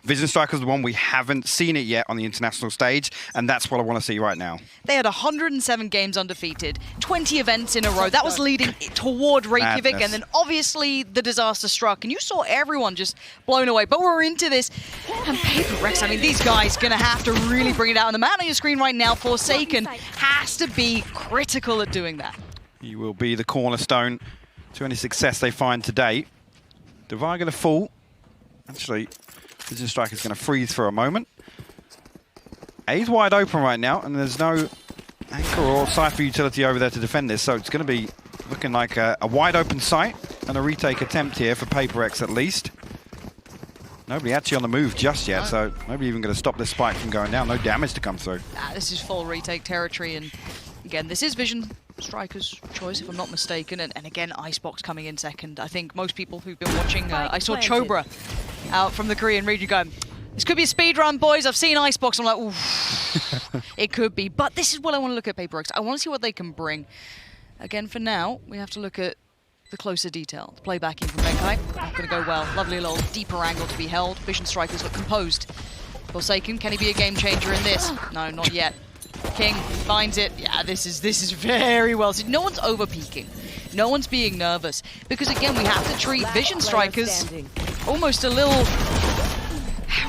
Vision Strikers is the one we haven't seen it yet on the international stage, and that's what I want to see right now. They had 107 games undefeated, 20 events in a row. That was leading toward Reykjavik, Madness. and then obviously the disaster struck, and you saw everyone just blown away. But we're into this, and Paper Rex, I mean, these guys going to have to really bring it out. And the man on your screen right now, Forsaken, has to be critical at doing that. He will be the cornerstone to any success they find today. Divine going to fall. Actually, Vision Striker's going to freeze for a moment. A's wide open right now, and there's no anchor or Cypher utility over there to defend this, so it's going to be looking like a wide open site and a retake attempt here for Paper Rex at least. Nobody actually on the move just yet, so nobody even going to stop this spike from going down. No damage to come through. This is full retake territory, and again, this is Vision Striker's choice, if I'm not mistaken. And again, Icebox coming in second. I think most people who've been watching, I saw Chobra out from the Korean region going, this could be a speed run, boys. I've seen Icebox. I'm like, ooh, it could be. But this is what I want to look at Paper Rex. I want to see what they can bring. Again, for now, we have to look at the closer detail. The playbacking from Benkai, not going to go well. Lovely little deeper angle to be held. Vision Strikers look composed. Forsaken, can he be a game changer in this? No, not yet. King finds it. Yeah, this is very well. So no one's over peaking. No one's being nervous. Because again, we have to treat Vision Strikers almost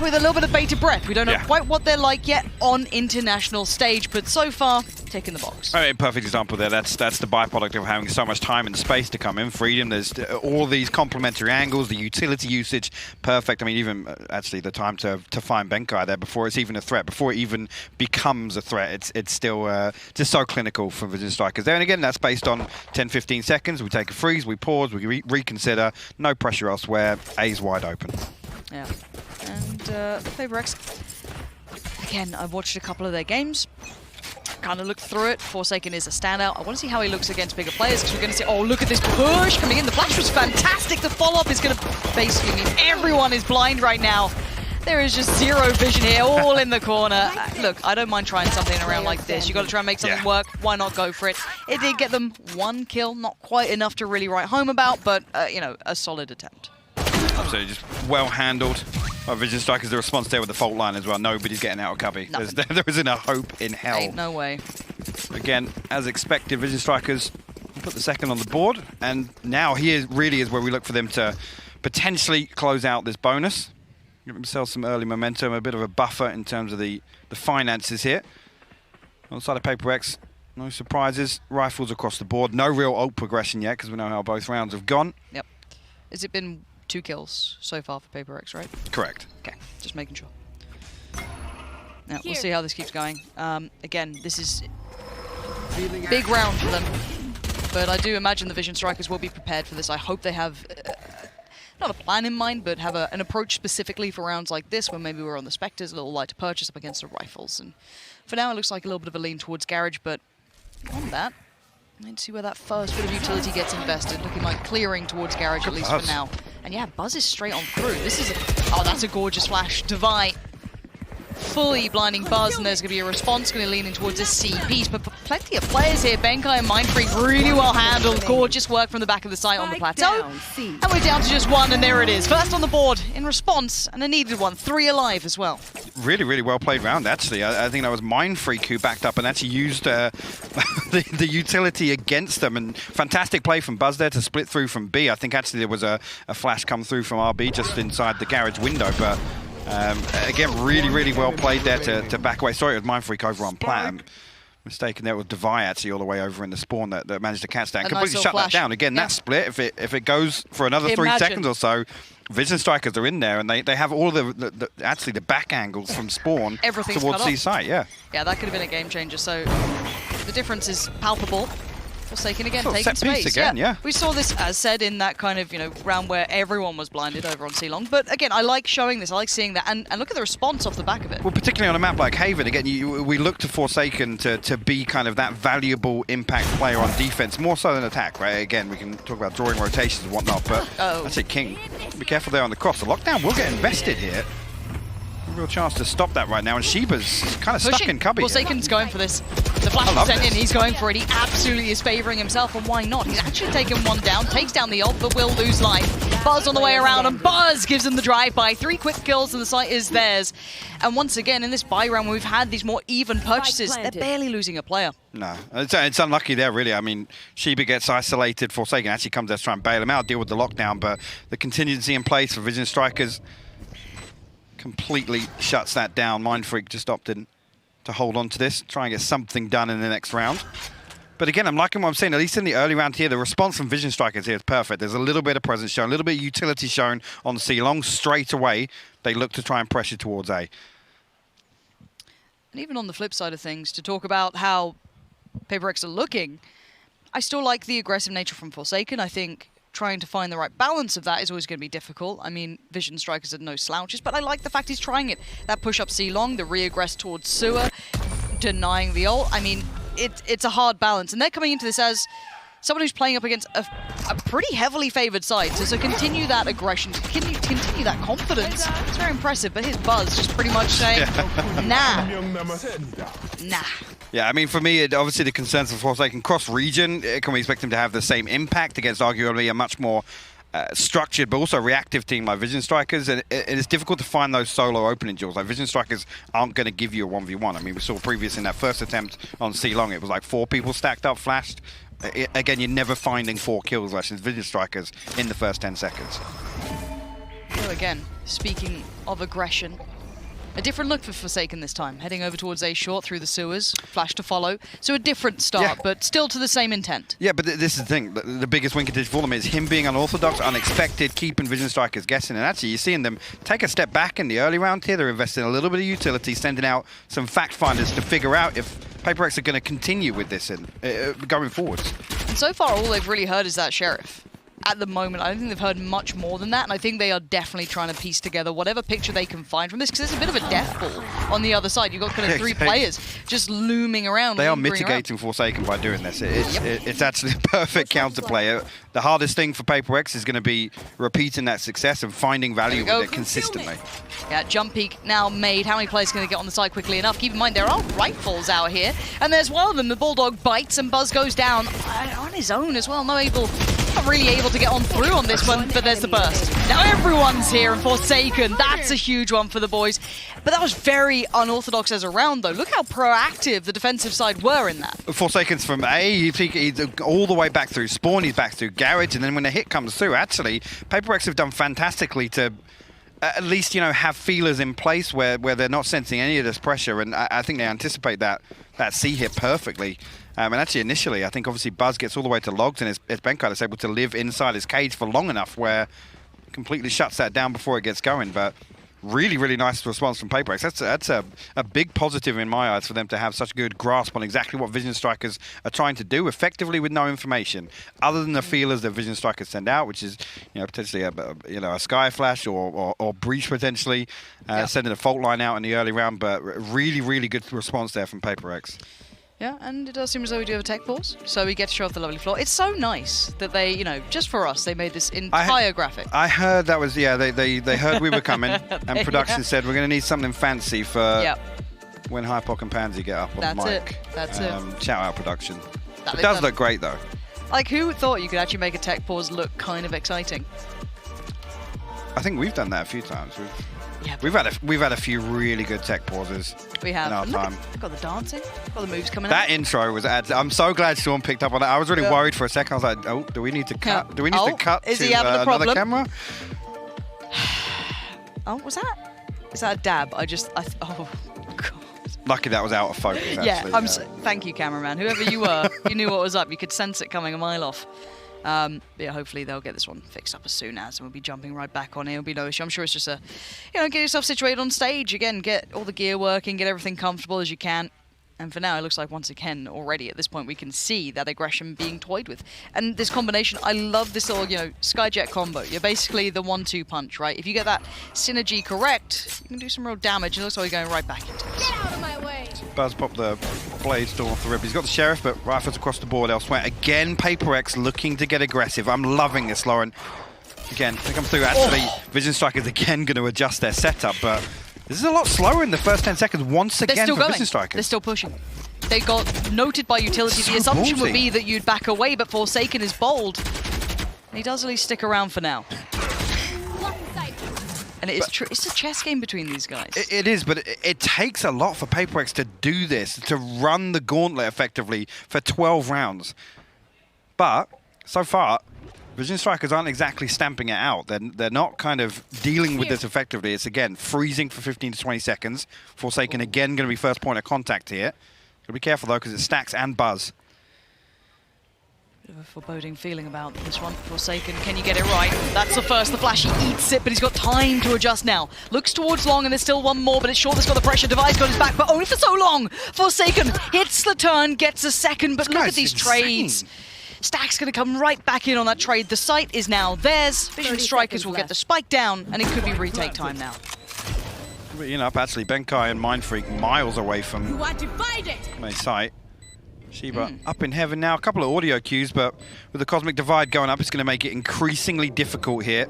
with a little bit of bated breath. We don't know quite what they're like yet on international stage, but so far, ticking the box. I mean, perfect example there. That's the byproduct of having so much time and space to come in. Freedom, there's all these complementary angles, the utility usage, perfect. I mean, even actually the time to find Benkai there before it's even a threat, before it even becomes a threat. It's still just so clinical for Vision Strikers there. And again, that's based on 10-15 seconds. We take a freeze, we pause, we reconsider. No pressure elsewhere. A's wide open. Yeah. And Paper Rex, again, I've watched a couple of their games. Kind of looked through it. Forsaken is a standout. I want to see how he looks against bigger players, because we're going to see, oh, look at this push coming in. The flash was fantastic. The follow-up is going to basically mean everyone is blind right now. There is just zero vision here, all in the corner. Look, I don't mind trying something around like this. You got to try and make something work. Why not go for it? It did get them one kill, not quite enough to really write home about, but, you know, a solid attempt. Absolutely, just well handled. Vision Strikers, the response there with the fault line as well. Nobody's getting out of cubby. There isn't a hope in hell. Ain't no way. Again, as expected, Vision Strikers put the second on the board, and now here really is where we look for them to potentially close out this bonus. Give themselves some early momentum, a bit of a buffer in terms of the finances here. On the side of Paper Rex, no surprises. Rifles across the board. No real ult progression yet, because we know how both rounds have gone. Yep. Has it been 2 kills so far for Paper Rex, right? Correct. Okay, just making sure. Now, we'll see how this keeps going. Again, this is a big round for them, but I do imagine the Vision Strikers will be prepared for this. I hope they have, not a plan in mind, but have an approach specifically for rounds like this, when maybe we're on the Spectres, a little light to purchase up against the Rifles. And for now, it looks like a little bit of a lean towards Garage, but on that, let's see where that first bit of utility gets invested. Looking like clearing towards Garage, at least for now. And yeah, Buzz is straight on through. This is oh, that's a gorgeous flash. Divine fully blinding Buzz, and there's going to be a response going to lean in towards this C piece. But for plenty of players here, Benkai and Mindfreak really well handled. Gorgeous work from the back of the site on the plateau. And we're down to just one, and there it is. First on the board in response, and a needed one. 3 alive as well. Really, really well played round, actually. I think that was Mindfreak who backed up and actually used the utility against them. And fantastic play from Buzz there to split through from B. I think actually there was a flash come through from RB just inside the Garage window. But again, really, really well played there to back away. Sorry, it was Mindfreak over on plat. Mistaken there with Devi actually all the way over in the spawn that managed to catch that and completely nice shut flash. that down. Again, that split, if it goes for another 3 seconds or so, Vision Strikers are in there, and they have all the actually the back angles from spawn towards C site. Yeah, that could have been a game changer. So the difference is palpable. Forsaken again, taking space. Again, yeah. We saw this, as said, in that kind of, round where everyone was blinded over on C-Long. But again, I like showing this. I like seeing that. And look at the response off the back of it. Well, particularly on a map like Haven, again, we look to Forsaken to be kind of that valuable impact player on defense, more so than attack, right? Again, we can talk about drawing rotations and whatnot, but that's it, King. Be careful there on the cross. The lockdown will get invested here. real chance to stop that right now, and Sheba's kind of stuck in cubby. Forsaken's going for this. The flash was sent in, he's going for it. He absolutely is favouring himself, and why not? He's actually taken one down, takes down the ult, but will lose life. Buzz on the way around, and Buzz gives him the drive-by. 3 quick kills, and the site is theirs. And once again, in this buy round, where we've had these more even purchases, they're barely losing a player. No, it's unlucky there, really. I mean, Sheba gets isolated. Forsaken actually comes there to try and bail him out, deal with the lockdown, but the contingency in place for Vision Strikers completely shuts that down. Mindfreak just opted to hold on to this, try and get something done in the next round. But again, I'm liking what I'm saying. At least in the early round here, the response from Vision Strikers here is perfect. There's a little bit of presence shown, a little bit of utility shown on C Long. Straight away, they look to try and pressure towards A. And even on the flip side of things, to talk about how PaperX are looking, I still like the aggressive nature from Forsaken. I think trying to find the right balance of that is always going to be difficult. I mean, Vision Strikers are no slouches, but I like the fact he's trying it. That push-up C-Long, the re-aggress towards Sewer, denying the ult. I mean, it's a hard balance. And they're coming into this as someone who's playing up against a pretty heavily favoured side. So continue that aggression, continue that confidence. It's very impressive, but his Buzz just pretty much saying, nah. Yeah, I mean, for me, obviously the concerns for Forsaken cross-region, can we expect him to have the same impact against arguably a much more structured but also reactive team like Vision Strikers? And it's difficult to find those solo opening duels. Like, Vision Strikers aren't going to give you a 1v1. I mean, we saw previous in that first attempt on C-Long, it was like 4 people stacked up, flashed. Again, you're never finding 4 kills versus Vision Strikers in the first 10 seconds. So again, speaking of aggression, a different look for Forsaken this time, heading over towards A short through the sewers, flash to follow. So a different start, but still to the same intent. Yeah, but this is the thing. The biggest winkage for them is him being unorthodox, unexpected, keeping Vision Strikers guessing. And actually, you're seeing them take a step back in the early round here. They're investing a little bit of utility, sending out some fact finders to figure out if PaperX are going to continue with this going forwards. And so far, all they've really heard is that Sheriff. At the moment, I don't think they've heard much more than that, and I think they are definitely trying to piece together whatever picture they can find from this, because there's a bit of a death ball on the other side. You've got kind of 3 players just looming around. They are mitigating Forsaken by doing this. It's actually a perfect counterplay. The hardest thing for PaperX is going to be repeating that success and finding value with it consistently. Yeah, jump peak now made. How many players can they get on the side quickly enough? Keep in mind, there are rifles out here, and there's one of them. The Bulldog bites, and Buzz goes down on his own as well. Not really able to get on through on this one, but there's the burst. Now everyone's here, and Forsaken, that's a huge one for the boys. But that was very unorthodox as a round, though. Look how proactive the defensive side were in that. Forsaken's from A, he's all the way back through Spawn, he's back through Garage, and then when the hit comes through, actually, PaperX have done fantastically to at least, have feelers in place where they're not sensing any of this pressure, and I think they anticipate that C hit perfectly. And actually, initially, I think obviously Buzz gets all the way to logs, and his Benkai is able to live inside his cage for long enough where it completely shuts that down before it gets going. But really, really nice response from PaperX. That's a big positive in my eyes for them to have such a good grasp on exactly what Vision Strikers are trying to do effectively with no information, other than the feelers that Vision Strikers send out, which is potentially a Sky Flash or Breach potentially, sending a fault line out in the early round. But really, really good response there from PaperX. Yeah, and it does seem as though we do have a tech pause, so we get to show off the lovely floor. It's so nice that they, just for us, they made this entire graphic. I heard that was, they heard we were coming, and production said we're going to need something fancy for when Hypoc and Pansy get up on the mic. That's it. Shout out production. It does look great, though. Like, who thought you could actually make a tech pause look kind of exciting? I think we've done that a few times. We've had a few really good tech pauses. We have. In our time. Got the dancing, got the moves coming. That intro was. I'm so glad Sean picked up on that. I was really worried for a second. I was like, oh, do we need to cut? Do we need to cut is to he having a another problem? camera? Oh, what's that? Is that a dab? Oh, God. Lucky that was out of focus. Actually, thank you, cameraman. Whoever you were, you knew what was up. You could sense it coming a mile off. Hopefully they'll get this one fixed up as soon as, and we'll be jumping right back on it. It'll be no issue. I'm sure it's just get yourself situated on stage again, get all the gear working, get everything comfortable as you can. And for now, it looks like once again, already at this point, we can see that aggression being toyed with. And this combination, I love this little, Skyjet combo. You're basically the 1-2 punch, right? If you get that synergy correct, you can do some real damage. It looks like you're going right back into this. Get out of my way! Buzz popped the blade still off the rib. He's got the Sheriff, but rifles across the board elsewhere. Again, PaperX looking to get aggressive. I'm loving this, Lauren. Again, they come through. Actually, Vision Strikers again going to adjust their setup, but This is a lot slower in the first 10 seconds once again for Vision They're Strikers. still pushing. They got noted by utility. So the assumption ballsy. would be that you'd back away, but Forsaken is bold. And he does at least stick around for now. And it's a chess game between these guys. It is, but it takes a lot for PaperX to do this, to run the gauntlet effectively for 12 rounds. But so far, Vision Strikers aren't exactly stamping it out. They're not kind of dealing with this effectively. It's, again, freezing for 15 to 20 seconds. Forsaken, again, going to be first point of contact here. Got to be careful, though, because it's Stacks and Buzz. Bit of a foreboding feeling about this one. Forsaken, can you get it right? That's the first. The Flash, he eats it, but he's got time to adjust now. Looks towards long, and there's still one more, but it's short. That's got the pressure. Device got his back, but only for so long. Forsaken hits the turn, gets a second, but look at these trades. Stack's going to come right back in on that trade. The site is now theirs. Vision Strikers will get the spike down, and it could be retake time now. You know, actually, Benkai and Mindfreak miles away from my site. Shiba up in heaven now. A couple of audio cues, but with the Cosmic Divide going up, it's going to make it increasingly difficult here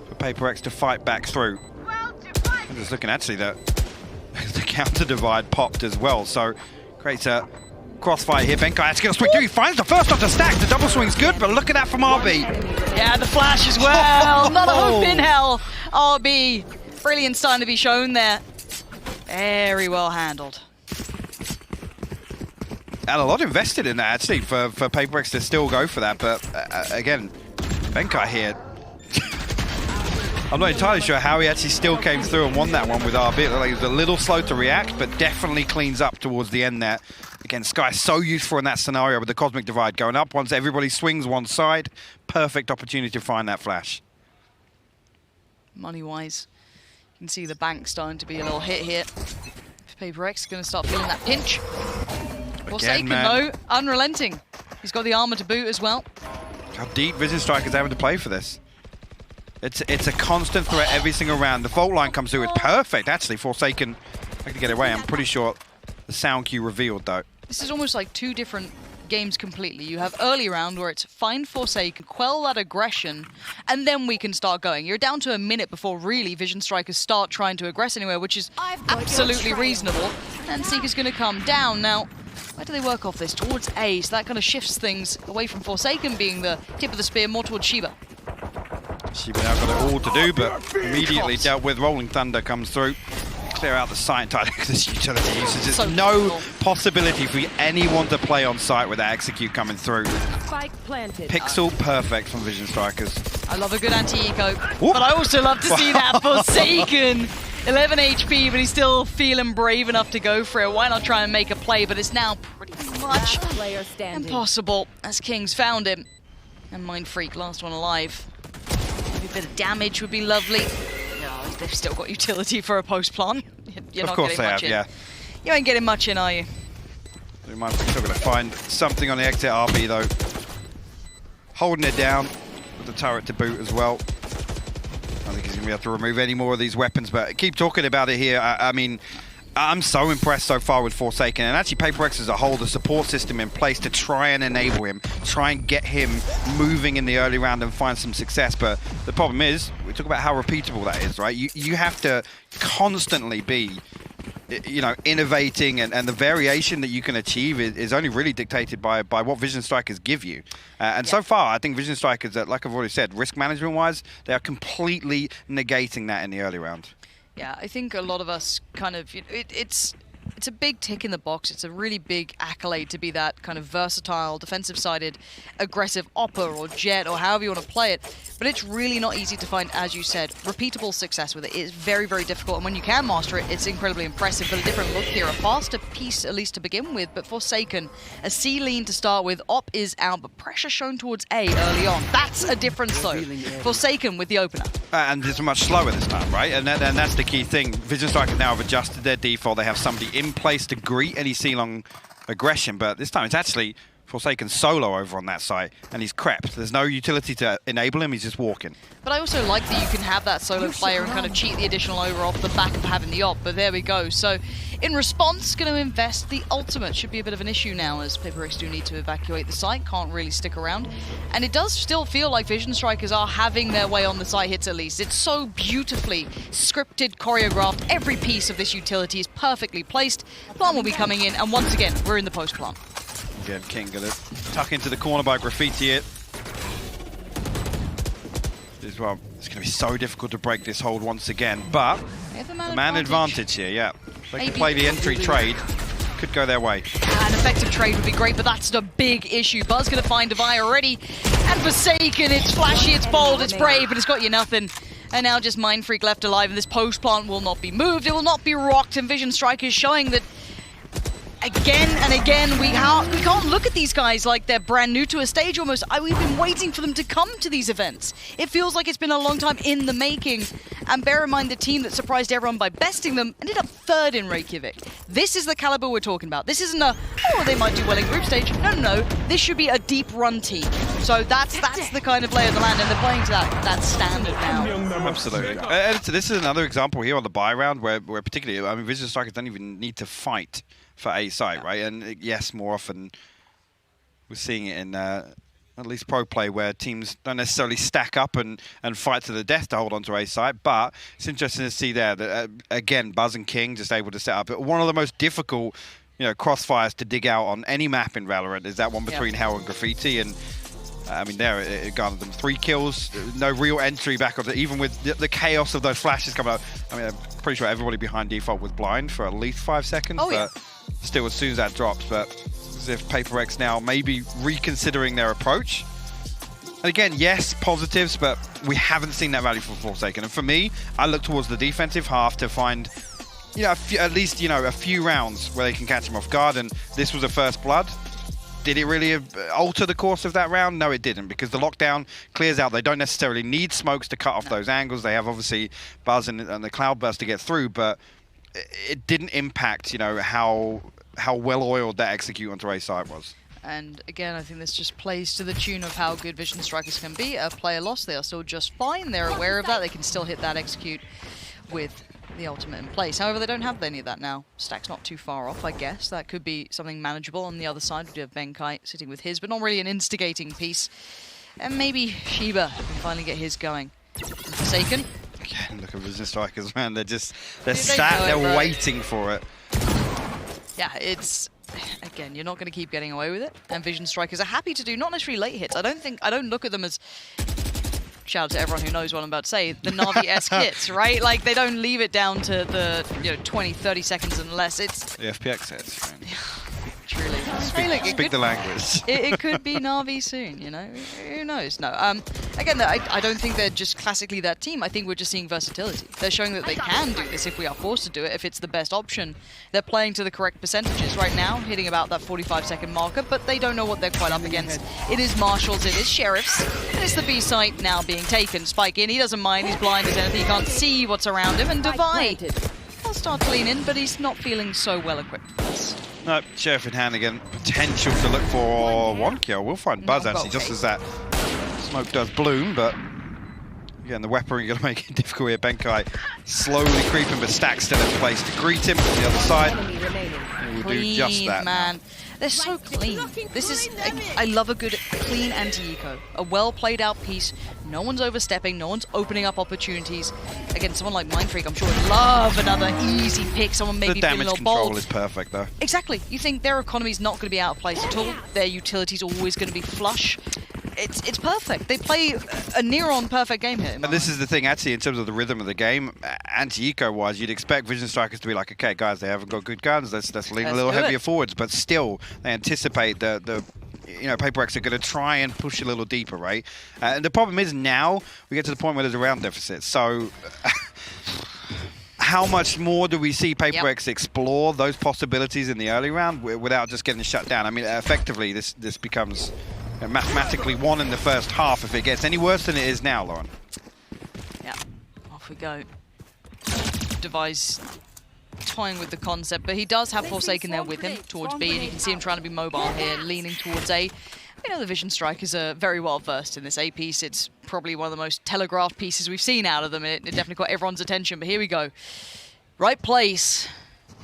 for PaperX to fight back through. I'm just looking, actually, that the counter divide popped as well, so creates a crossfire here. Benkai actually going to swing through. He finds the first off the Stack. The double swing's good, but look at that from RB. Yeah, the Flash as well. Not a hope in hell. RB. Brilliant sign to be shown there. Very well handled. And a lot invested in that, actually, for PaperX to still go for that. But, again, Benkai here. I'm not entirely sure how he actually still came through and won that one with RB. It looked like he was a little slow to react, but definitely cleans up towards the end there. Again, Sky so useful in that scenario with the Cosmic Divide going up. Once everybody swings one side, perfect opportunity to find that Flash. Money-wise, you can see the bank starting to be a little hit here. PaperX is going to start feeling that pinch. Forsaken, though, unrelenting. He's got the armor to boot as well. How deep Vision Strikers having to play for this. It's a constant threat every single round. The fault line comes through. It's perfect, actually. Forsaken, I can get away. I'm pretty sure the sound cue revealed, though. This is almost like two different games completely. You have early round where it's find Forsaken, quell that aggression, and then we can start going. You're down to a minute before really Vision Strikers start trying to aggress anywhere, which is absolutely reasonable. And Seeker's going to come down. Now, where do they work off this? Towards A, so that kind of shifts things away from Forsaken being the tip of the spear, more towards Shiba. Shiba now got it all to do, but immediately dealt with. Rolling Thunder comes through. Clear out the site entirely because this utility usage. There's no possibility for anyone to play on site with that execute coming through. Pixel perfect from Vision Strikers. I love a good anti-eco, but I also love to see that Forsaken. 11 HP, but he's still feeling brave enough to go for it. Why not try and make a play? But it's now pretty much impossible as Kings found him. And Mindfreak, last one alive. Maybe a bit of damage would be lovely. No, they've still got utility for a post-plant. You're not getting much in. Yeah. You ain't getting much in, are you? We might be still going to find something on the exit RB, though. Holding it down with the turret to boot as well. I think he's going to be able to remove any more of these weapons, but keep talking about it here. I mean, I'm so impressed so far with Forsaken, and actually PaperX as a whole, the support system in place to try and enable him, try and get him moving in the early round and find some success. But the problem is, we talk about how repeatable that is, right? You have to constantly be, you know, innovating, and the variation that you can achieve is only really dictated by what Vision Strikers give you. And so far, I think Vision Strikers, like I've already said, risk management-wise, they are completely negating that in the early round. Yeah, I think a lot of us kind of, it's a big tick in the box. It's a really big accolade to be that kind of versatile, defensive-sided, aggressive Opper or Jet or however you want to play it. But it's really not easy to find, as you said, repeatable success with it. It's very, very difficult. And when you can master it, it's incredibly impressive. But a different look here, a faster piece at least to begin with. But Forsaken, a C lean to start with. Op is out, but pressure shown towards A early on. That's a difference, though. Forsaken with the opener. And it's much slower this time, right? And that's the key thing. Vision Strikers now have adjusted their default. They have somebody in place to greet any C-long aggression, but this time it's actually Forsaken solo over on that site, and he's crept. There's no utility to enable him, he's just walking. But I also like that you can have that solo player and kind of cheat the additional over off the back of having the op, but there we go. So, in response, going to invest the ultimate. Should be a bit of an issue now, as Paper X do need to evacuate the site, can't really stick around. And it does still feel like Vision Strikers are having their way on the site hits at least. It's so beautifully scripted, choreographed. Every piece of this utility is perfectly placed. Plant will be coming in, and once again, we're in the post-plant. Again, King gonna tuck into the corner by Graffiti it. As well, it's gonna be so difficult to break this hold once again, but the man advantage here, yeah. They can play the entry trade, could go their way. An effective trade would be great, but that's the big issue. Buzz gonna find Devi already, and Forsaken, it's flashy, it's bold, it's brave, but it's got you nothing. And now just Mind Freak left alive, and this post plant will not be moved, it will not be rocked, and Vision Strikers showing that again and again, we can't look at these guys like they're brand new to a stage almost. We've been waiting for them to come to these events. It feels like it's been a long time in the making. And bear in mind, the team that surprised everyone by besting them ended up third in Reykjavik. This is the caliber we're talking about. This isn't a, oh, they might do well in group stage. No. This should be a deep run team. So that's the kind of lay of the land, and they're playing to that standard now. Absolutely. This is another example here on the buy round where particularly, I mean, Vision Strikers don't even need to fight for A site, right? And yes, more often we're seeing it in at least pro play where teams don't necessarily stack up and fight to the death to hold on to A site, but it's interesting to see there that again, Buzz and King just able to set up one of the most difficult, crossfires to dig out on any map in Valorant is that one between Hell and Graffiti, and I mean, there it garnered them 3 kills, no real entry back of it, even with the chaos of those flashes coming up. I mean, I'm pretty sure everybody behind default was blind for at least 5 seconds, but still, as soon as that drops, but as if Paper X now maybe reconsidering their approach. And again, yes, positives, but we haven't seen that value from Forsaken. And for me, I look towards the defensive half to find, at least, a few rounds where they can catch him off guard. And this was a first blood. Did it really alter the course of that round? No, it didn't, because the lockdown clears out. They don't necessarily need smokes to cut off those angles. They have, obviously, Buzz and the Cloudburst to get through, but it didn't impact, how well-oiled that execute onto A side was. And again, I think this just plays to the tune of how good Vision Strikers can be. A player lost, they are still just fine. They're aware of that. They can still hit that execute with the ultimate in place. However, they don't have any of that now. Stack's not too far off, I guess. That could be something manageable. On the other side, we do have Benkai sitting with his, but not really an instigating piece. And maybe Shiba can finally get his going. Forsaken. Again, look at Vision Strikers, man. They're sat, they're waiting for it. Yeah, it's, again, you're not going to keep getting away with it. And Vision Strikers are happy to do not necessarily late hits. I don't look at them as, shout out to everyone who knows what I'm about to say, the Na'Vi-esque hits, right? Like, they don't leave it down to the 20, 30 seconds unless it's the FPX hits. Truly. Speak the language. It could be Na'Vi soon, Who knows? No. Again, I don't think they're just classically that team. I think we're just seeing versatility. They're showing that they can do this if we are forced to do it, if it's the best option. They're playing to the correct percentages right now, hitting about that 45-second marker, but they don't know what they're quite up against. It is Marshals, it is Sheriffs, and it's the B site now being taken. Spike in, he doesn't mind, he's blind as anything, he can't see what's around him, and Devi will start to lean in, but he's not feeling so well equipped for this. No, Sheriff in hand again. Potential to look for one kill. We'll find Buzz actually, just as that smoke does bloom, but again, the weaponry going to make it difficult here. Benkai slowly creeping, but Stack still in place to greet him from the other side. He will do just that. Man. They're so clean. This is, I love a good, clean anti-eco. A well-played out piece. No one's overstepping, no one's opening up opportunities. Again, someone like Mind Freak, I'm sure would love another easy pick. Someone maybe the damage a little control bold. Is perfect, though. Exactly. You think their economy's not going to be out of place at all. Their utility's always going to be flush. It's perfect. They play a near-on perfect game here. And this is the thing, actually, in terms of the rhythm of the game, anti-eco-wise, you'd expect Vision Strikers to be like, okay, guys, they haven't got good guns, let's lean a little heavier forwards, but still, they anticipate the Paper X are going to try and push a little deeper, right? And the problem is now, we get to the point where there's a round deficit, so how much more do we see Paper X explore those possibilities in the early round without just getting shut down? I mean, effectively, this becomes mathematically won in the first half if it gets any worse than it is now, Lauren. Yeah, off we go. Devi's toying with the concept, but he does have Forsaken there with him towards B, and you can see him trying to be mobile here, leaning towards A. You know, the Vision Strikers are very well versed in this A piece. It's probably one of the most telegraphed pieces we've seen out of them, and it definitely caught everyone's attention. But here we go. Right place.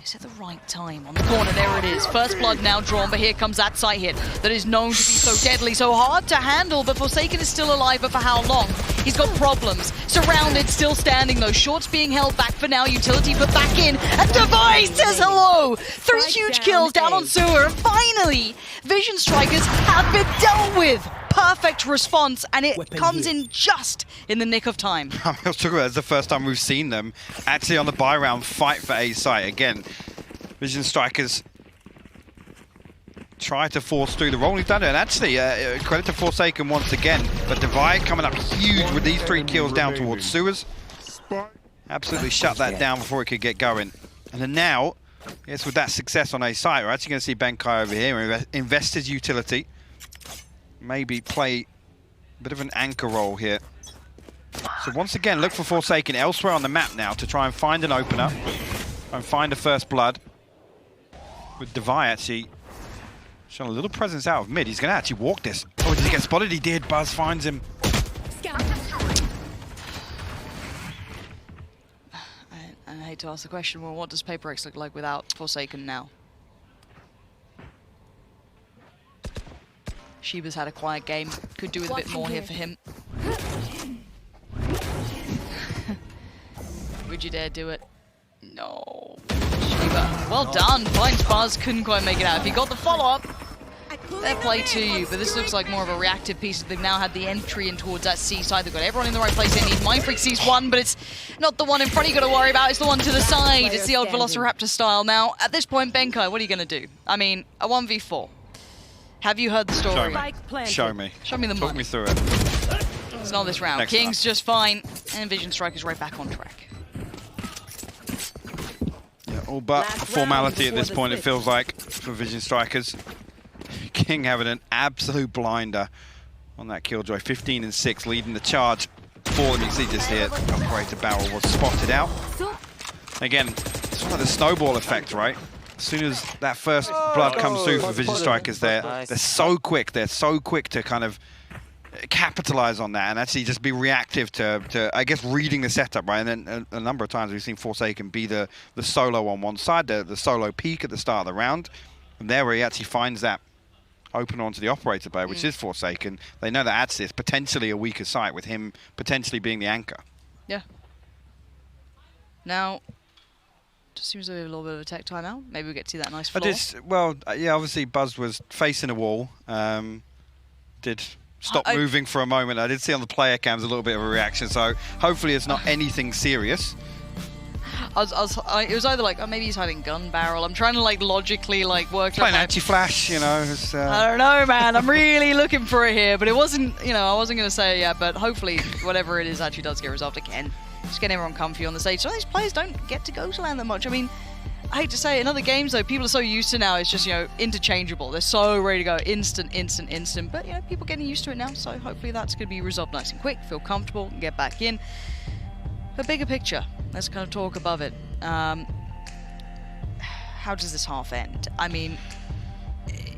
Is it the right time? On the corner, there it is. First blood now drawn, but here comes that sight hit that is known to be so deadly, so hard to handle, but Forsaken is still alive, but for how long? He's got problems. Surrounded, still standing though. Shorts being held back for now. Utility put back in, and Device says hello! 3 huge kills down on Sewer, and finally, Vision Strikers have been dealt with! Perfect response, and it comes in just in the nick of time. I was talking about it's the first time we've seen them actually on the buy round fight for A site. Again, Vision Strikers try to force through the role. He's done it, and actually, credit to Forsaken once again. But Divide coming up huge with these 3 kills down towards Sewers. Absolutely shut that down before it could get going. And then now, yes, with that success on A site, we're actually going to see Benkai over here invest his utility. Maybe play a bit of an anchor role here. So once again, look for Forsaken elsewhere on the map now to try and find an opener and find a first blood. With Devi actually showing a little presence out of mid. He's going to actually walk this. Oh, did he get spotted? He did. Buzz finds him. I hate to ask the question, well, what does Paper X look like without Forsaken now? Shiba's had a quiet game. Could do with a bit more here for him. Would you dare do it? No. Shiba. Well done. Finds Buzz. Couldn't quite make it out. If he got the follow-up, fair play to you. But this looks like more of a reactive piece. They've now had the entry in towards that C side. They've got everyone in the right place. They need Mindfreak sees one, but it's not the one in front you got to worry about. It's the one to the side. It's the old Velociraptor style. Now, at this point, Benkai, what are you going to do? I mean, a 1v4. Have you heard the story? Show me. Show me the money. Talk me through it. It's not this round. Next King's round. just fine, and Vision Strikers right back on track. Yeah, all but a formality at this point, it feels like, for Vision Strikers. King having an absolute blinder on that Killjoy. 15 and 6, leading the charge for them. You see just here, Operator Barrel was spotted out. Again, it's one of the snowball effect, right? As soon as that first blood comes through for Vision Strikers, they're so quick. They're so quick to kind of capitalize on that and actually just be reactive to I guess, reading the setup, right? And then a number of times we've seen Forsaken be the solo on one side, the solo peak at the start of the round. And there where he actually finds that open onto the operator bay, which is Forsaken. They know that adds this potentially a weaker site with him potentially being the anchor. Yeah. Now, just seems to be a little bit of a tech timeout. Maybe we get to see that nice floor. Yeah, obviously Buzz was facing a wall. Did stop moving for a moment. I did see on the player cams a little bit of a reaction, so hopefully it's not anything serious. It was either like, oh, maybe he's hiding gun barrel. I'm trying to like logically like work out. Playing anti-flash, you know. I don't know, man. I'm really looking for it here, but it wasn't. You know, I wasn't going to say it yet, but hopefully whatever it is actually does get resolved again. Just getting everyone comfy on the stage. Some of these players don't get to go to LAN that much. I mean, I hate to say it, in other games though, people are so used to now. It's just, you know, interchangeable. They're so ready to go, instant. But you know, people getting used to it now. So hopefully that's going to be resolved nice and quick. Feel comfortable and get back in. But bigger picture. Let's kind of talk above it. How does this half end? I mean,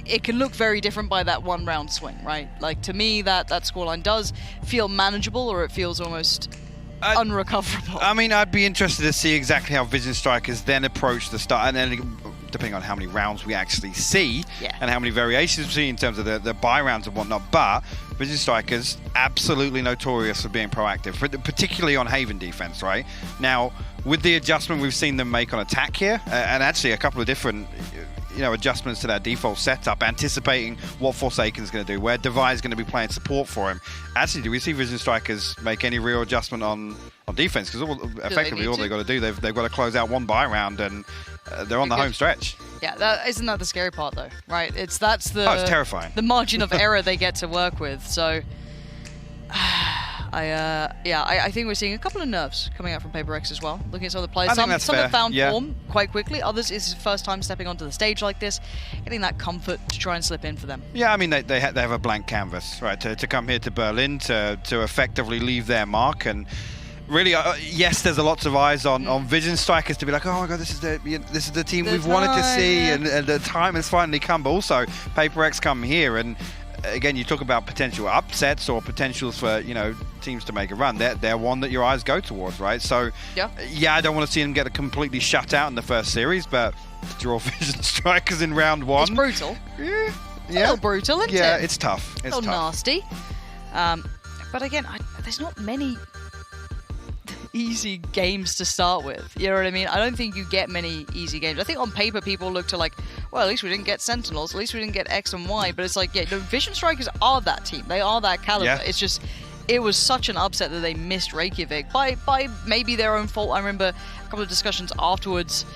it can look very different by that one round swing, right? Like, to me, that scoreline does feel manageable, or it feels almost unrecoverable. I mean, I'd be interested to see exactly how Vision Strikers then approach the start, and then depending on how many rounds we actually see, and how many variations we see in terms of the buy rounds and whatnot. But Vision Strikers, absolutely notorious for being proactive, particularly on Haven defense, right? Now, with the adjustment we've seen them make on attack here, and actually a couple of different adjustments to that default setup, anticipating what Forsaken's going to do, where Devi's going to be playing support for him. Actually, do we see Vision Strikers make any real adjustment on defense? Because effectively all they've got to do, they've got to close out one buy round, and they're on the home stretch. Yeah, isn't that the scary part though, right? It's terrifying. The margin of error they get to work with. So, I think we're seeing a couple of nerves coming out from Paper X as well. Looking at some of the players, some have found form quite quickly. Others, it's the first time stepping onto the stage like this, getting that comfort to try and slip in for them. Yeah, I mean they have a blank canvas, right? To come here to Berlin to effectively leave their mark and Really, yes, there's a lots of eyes on Vision Strikers to be like, oh my god, this is the team we've wanted to see, and the time has finally come. But also, Paper X come here, and again, you talk about potential upsets or potentials for teams to make a run. They're one that your eyes go towards, right? So yeah, I don't want to see them get completely shut out in the first series, but to draw Vision Strikers in round 1, it's brutal. Yeah, a little brutal, isn't it? Yeah, it's tough. It's a little nasty. But again, there's not many easy games to start with. You know what I mean? I don't think you get many easy games. I think on paper people look to like, well, at least we didn't get Sentinels, at least we didn't get X and Y, but it's like, yeah, the Vision Strikers are that team. They are that caliber. Yeah. It's just, it was such an upset that they missed Reykjavik by maybe their own fault. I remember a couple of discussions afterwards,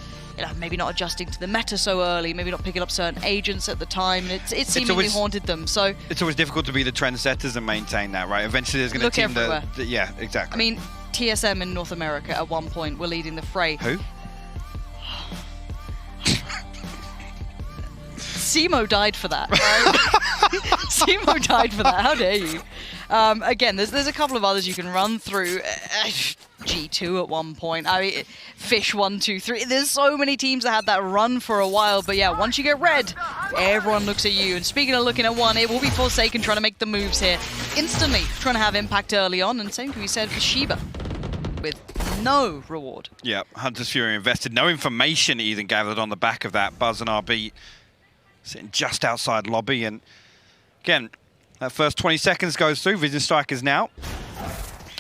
maybe not adjusting to the meta so early, maybe not picking up certain agents at the time, and it seemingly haunted them. So it's always difficult to be the trendsetters and maintain that, right? Eventually there's going to team yeah, exactly. I mean, TSM in North America at one point were leading the fray. Who? Simo died for that, right? Simo died for that, how dare you? Again, there's a couple of others you can run through. G2 at one point. I mean, Fish 1, 2, 3. There's so many teams that had that run for a while, but yeah, once you get red, everyone looks at you. And speaking of looking at one, it will be Forsaken trying to make the moves here. Instantly trying to have impact early on, and same can be said for Shiba, with no reward. Yeah, Hunter's Fury invested. No information even gathered on the back of that. Buzz and RB sitting just outside lobby, and again, that first 20 seconds goes through. Vision Strikers now.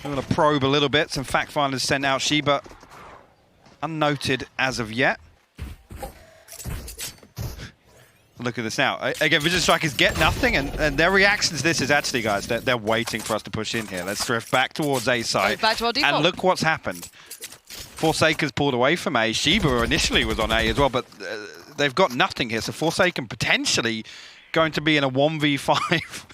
I'm going to probe a little bit. Some fact finders sent out. Shiba unnoted as of yet. Look at this now. Again, Vision Strikers get nothing, and their reaction to this is actually, guys, they're waiting for us to push in here. Let's drift back towards A side. Back to our default. And look what's happened. Forsaken's pulled away from A. Shiba initially was on A as well, but they've got nothing here. So Forsaken potentially going to be in a 1v5.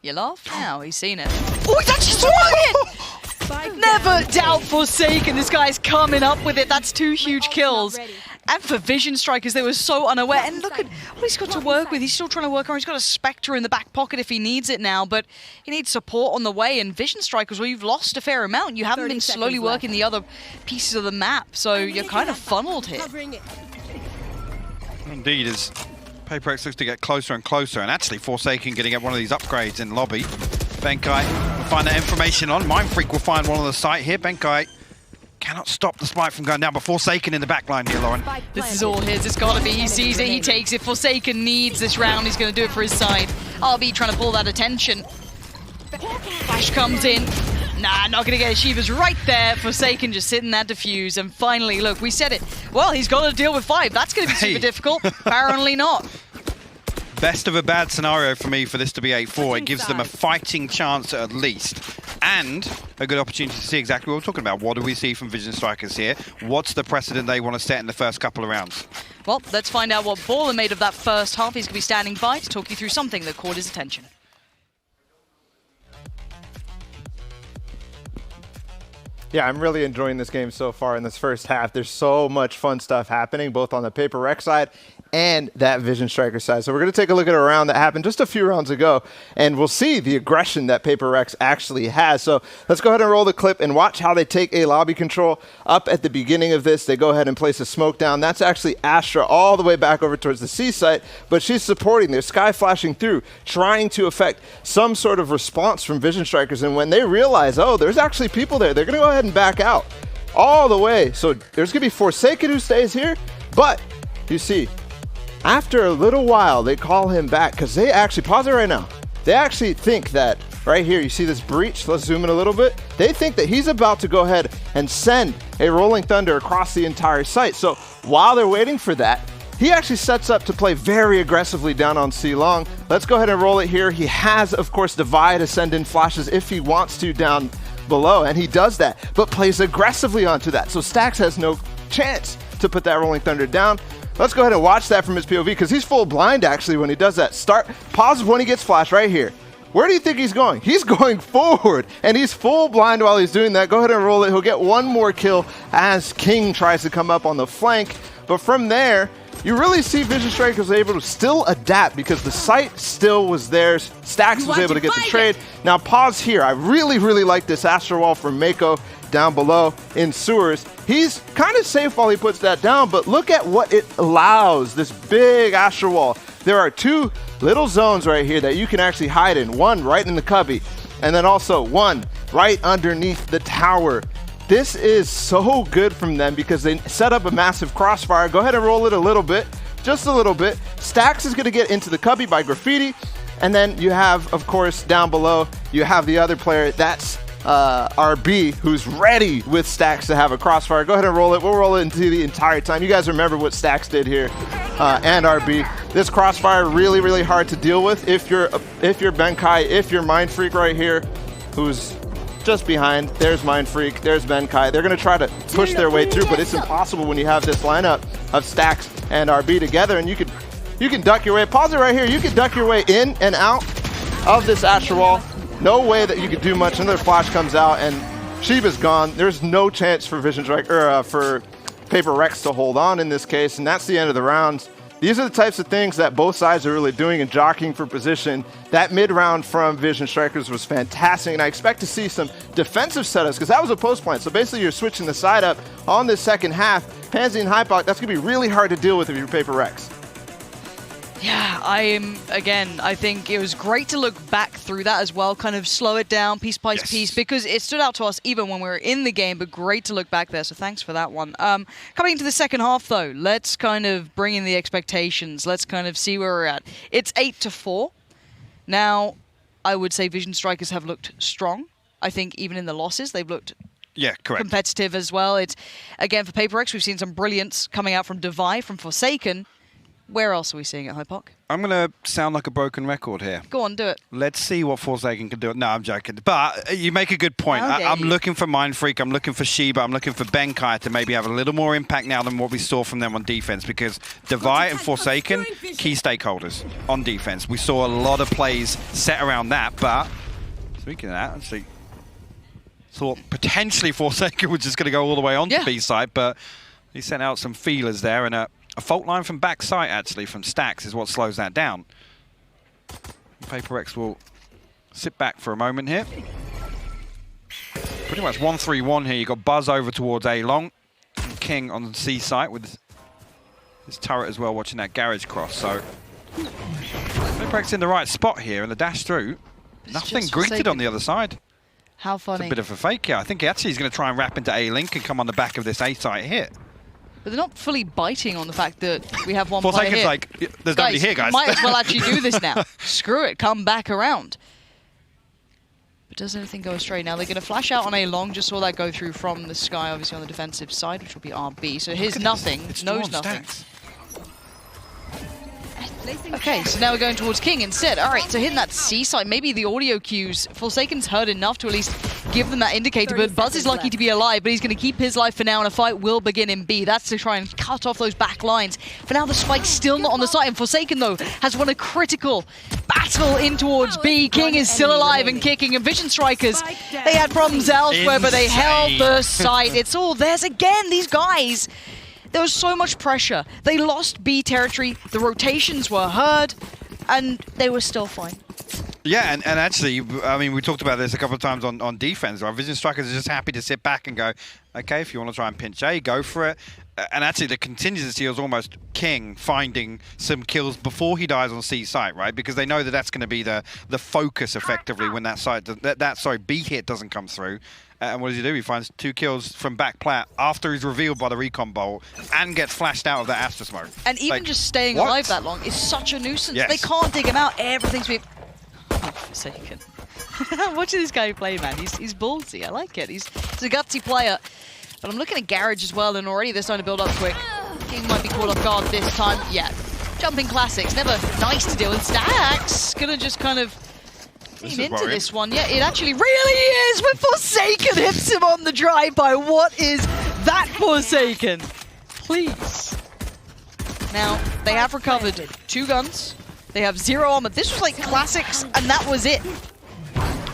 You laugh now, he's seen it. Oh, he's actually swung it! Never doubt Forsaken, this guy's coming up with it. That's 2 huge kills. And for Vision Strikers, they were so unaware. And look at what he's got to work with. He's still trying to work on. He's got a Spectre in the back pocket if he needs it now, but he needs support on the way. And Vision Strikers, well, you've lost a fair amount. You haven't been slowly working the other pieces of the map, so you're kind of funneled here. Indeed, as Paper X looks to get closer and closer, and actually Forsaken getting at one of these upgrades in lobby. Benkai will find that information on. Mind Freak will find one on the site here. Benkai cannot stop the spike from going down, but Forsaken in the back line here, Lauren. This is all his. It's got to be. He sees it. He takes it. Forsaken needs this round. He's going to do it for his side. RB trying to pull that attention. Flash comes in. Nah, not going to get it. Shiva's right there. Forsaken just sitting that defuse. And finally, look, we said it. Well, he's got to deal with 5. That's going to be super difficult. Apparently not. Best of a bad scenario for me for this to be 8-4. It gives them a fighting chance at least. And a good opportunity to see exactly what we're talking about. What do we see from Vision Strikers here? What's the precedent they want to set in the first couple of rounds? Well, let's find out what Baller made of that first half. He's going to be standing by to talk you through something that caught his attention. Yeah, I'm really enjoying this game so far in this first half. There's so much fun stuff happening, both on the Paper Rec side and that Vision Striker side. So we're going to take a look at a round that happened just a few rounds ago, and we'll see the aggression that Paper Rex actually has. So let's go ahead and roll the clip and watch how they take a lobby control. Up at the beginning of this, they go ahead and place a smoke down. That's actually Astra all the way back over towards the C site, but she's supporting. There's Sky flashing through, trying to affect some sort of response from Vision Strikers. And when they realize, oh, there's actually people there, they're going to go ahead and back out all the way. So there's going to be Forsaken who stays here, but you see, after a little while, they call him back because they actually, pause it right now, they actually think that, right here, you see this breach, let's zoom in a little bit, they think that he's about to go ahead and send a Rolling Thunder across the entire site. So while they're waiting for that, he actually sets up to play very aggressively down on C Long. Let's go ahead and roll it here. He has, of course, Divide to send in flashes if he wants to down below, and he does that, but plays aggressively onto that. So Stax has no chance to put that Rolling Thunder down. Let's go ahead and watch that from his POV, because he's full blind actually when he does that. Pause when he gets flashed right here. Where do you think he's going? He's going forward, and he's full blind while he's doing that. Go ahead and roll it. He'll get one more kill as King tries to come up on the flank. But from there, you really see Vision Strike was able to still adapt because the site still was there. Stax was able to get the trade. Now pause here. I really, really like this Astro Wall from Mako down below in sewers. He's kind of safe while he puts that down, but look at what it allows, this big Astro Wall. There are 2 little zones right here that you can actually hide in. One right in the cubby, and then also one right underneath the tower. This is so good from them because they set up a massive crossfire. Go ahead and roll it a little bit, just a little bit. Stax is gonna get into the cubby by Graffiti, and then you have, of course, down below, you have the other player, that's RB, who's ready with Stax to have a crossfire. Go ahead and roll it. We'll roll it into the entire time. You guys remember what Stax did here, and RB. This crossfire really, really hard to deal with if you're Benkai, if you're Mind Freak right here, who's just behind. There's Mind Freak, there's Benkai. They're gonna try to push their way through, but it's impossible when you have this lineup of Stax and RB together, and you can duck your way. Pause it right here. You can duck your way in and out of this Astro Wall. No way that you could do much. Another flash comes out and Shiba's gone. There's no chance for Vision Strike or for Paper Rex to hold on in this case, and that's the end of the rounds. These are the types of things that both sides are really doing and jockeying for position. That mid-round from Vision Strikers was fantastic, and I expect to see some defensive setups because that was a post plant. So basically you're switching the side up on this second half. Pansy and Hypoc, that's going to be really hard to deal with if you're Paper Rex. Yeah, I think it was great to look back through that as well, kind of slow it down piece by piece, because it stood out to us even when we were in the game, but great to look back there, so thanks for that one. Coming into the second half though, let's kind of bring in the expectations. Let's kind of see where we're at. It's 8-4. Now, I would say Vision Strikers have looked strong. I think even in the losses, they've looked competitive as well. It's, again, for Paper Rex, we've seen some brilliance coming out from Devi, from Forsaken. Where else are we seeing it, Hypoc? I'm going to sound like a broken record here. Go on, do it. Let's see what Forsaken can do. No, I'm joking. But you make a good point. I'm looking for Mind Freak. I'm looking for Shiba. I'm looking for Benkai to maybe have a little more impact now than what we saw from them on defense, because Devi and Forsaken, key stakeholders on defense. We saw a lot of plays set around that, but speaking of that, actually thought potentially Forsaken was just going to go all the way on to B side, but he sent out some feelers there, and a fault line from back site, actually, from Stax is what slows that down. Paper Rex will sit back for a moment here. Pretty much 1-3-1 here. You've got Buzz over towards A long, and King on the C site with his turret as well, watching that garage cross. So Paper Rex in the right spot here, and the dash through. Nothing greeted on the other side. How funny. It's a bit of a fake here. I think actually he's going to try and wrap into A-Link and come on the back of this A site hit. But they're not fully biting on the fact that we have one player here. like, there's nobody here, guys. Might as well actually do this now. Screw it, come back around. But does anything go astray? Now they're going to flash out on A long. Just saw that go through from the sky, obviously on the defensive side, which will be RB. So here's nothing, knows nothing. Okay, so now we're going towards King instead. All right, so hitting that C side, maybe the audio cues. Forsaken's heard enough to at least give them that indicator, but Buzz is lucky to be alive, but he's going to keep his life for now, and a fight will begin in B. That's to try and cut off those back lines. For now, the spike's still not on the site, and Forsaken, though, has won a critical battle in towards B. King is still alive and kicking, and Vision Strikers, they had problems elsewhere, but they held the site. It's all theirs again, these guys. There was so much pressure. They lost B territory, the rotations were heard, and they were still fine. Yeah, and actually, I mean, we talked about this a couple of times on defense. Our Vision Strikers are just happy to sit back and go, okay, if you want to try and pinch A, go for it. And actually, the contingency was almost King finding some kills before he dies on C site, right? Because they know that that's going to be the focus, effectively, when that site, B hit doesn't come through. And what does he do? He finds 2 kills from back plat after he's revealed by the recon bolt and gets flashed out of that Astra smoke. And even just staying alive that long is such a nuisance. Yes. They can't dig him out. Everything's been... Oh, Forsaken. Watching this guy play, man. He's ballsy. I like it. He's a gutsy player. But I'm looking at Garage as well, and already they're starting to build up quick. King might be caught off guard this time. Yeah. Jumping classics. Never nice to deal with. Stax gonna just kind of lean into this one. Yeah, it actually really is, when Forsaken hits him on the drive-by. What is that, Forsaken? Please. Now, they have recovered 2 guns. They have 0 armor. This was like classics, and that was it.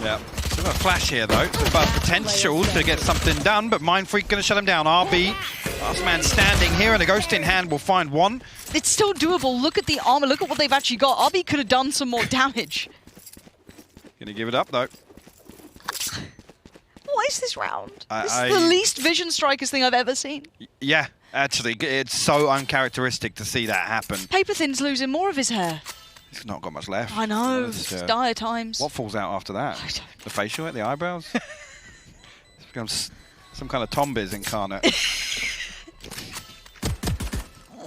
Yeah. Still got a flash here though, but potential to get something done, but Mind Freak going to shut him down. RB, last man standing here, and a Ghost in hand will find one. It's still doable. Look at the armor. Look at what they've actually got. RB could have done some more damage. Gonna give it up though. What is this round? This is the least Vision Strikers thing I've ever seen. Yeah, actually, it's so uncharacteristic to see that happen. Paper Thin's losing more of his hair. He's not got much left. I know, it's dire times. What falls out after that? The facial hair, the eyebrows? It's become some kind of Tombiz incarnate.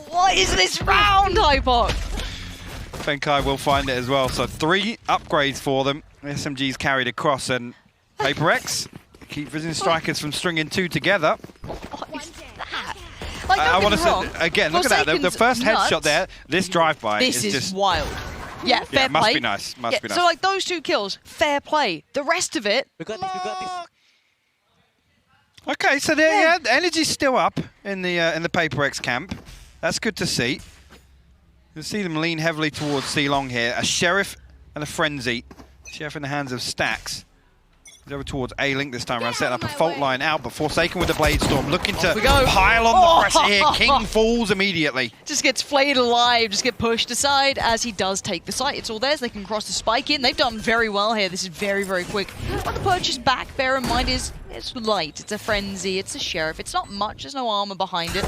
What is this round, Hypok? Benkai will find it as well. So 3 upgrades for them. SMG's carried across, and Paper X keep Vision Strikers from stringing 2 together. What is that? Like, I want to say, wrong, again, look at that. The first headshot there, this drive-by is just wild. Yeah, fair play. Must be nice. Must be nice. So, like, those 2 kills, fair play. The rest of it... We got this. Okay, so there, yeah, the energy's still up in the Paper X camp. That's good to see. You see them lean heavily towards C-Long here. A Sheriff and a Frenzy. Sheriff in the hands of Stacks. He's over towards A-Link this time around, setting up a fault line out, but Forsaken with the Blade Storm, looking to pile on the pressure here. King falls immediately. Just gets flayed alive, just get pushed aside as he does take the site. It's all theirs. They can cross the spike in. They've done very well here. This is very, very quick. But the purchase back, bear in mind, is it's light. It's a Frenzy. It's a Sheriff. It's not much. There's no armor behind it.